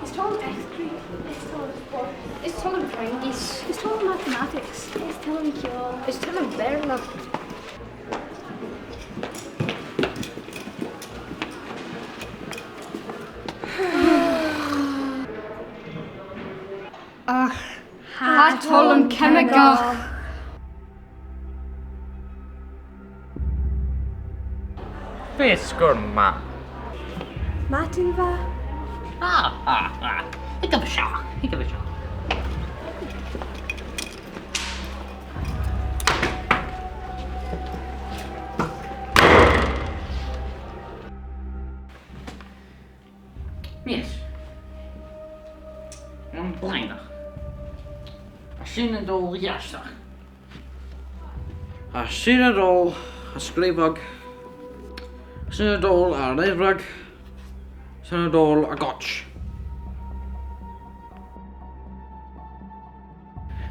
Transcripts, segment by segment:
He's taught history. He's taught sport. He's taught Frankies. He's taught mathematics. He's taught cure. He's taught Berna. Ach, hat holm chemical. Fiskur ma. Martin va. Ik heb een sjaal. Yes. Een blindig. Sinadol jastig. A sinadol, a scribag, sinadol, a levrag, sinadol, a gotch.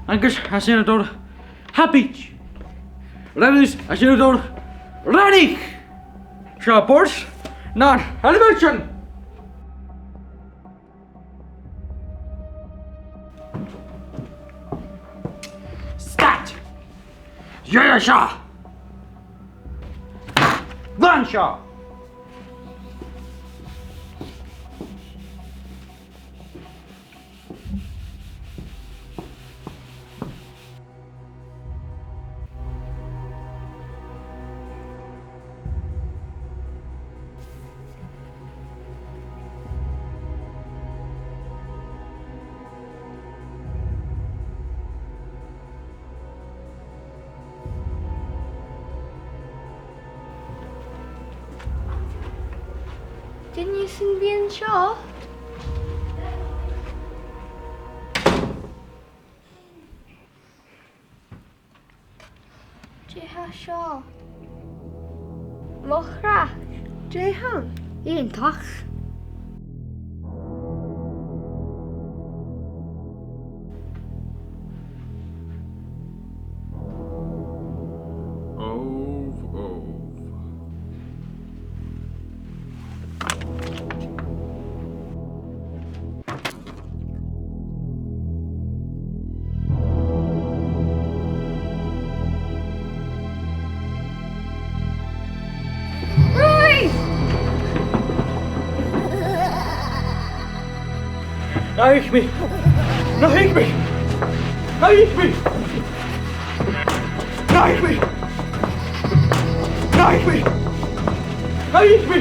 Angus, a sinadol, happy. Reddis, a sinadol, ready. Shoppers, not elevation. Start! Yeah, Shaw! Run, Shaw! Didn't you sing being sure? Jeha Shaw. Mochra. Jehan. Ian Tach. Knife me! Knife me! Knife me! Knife me! Knife me! Knife me!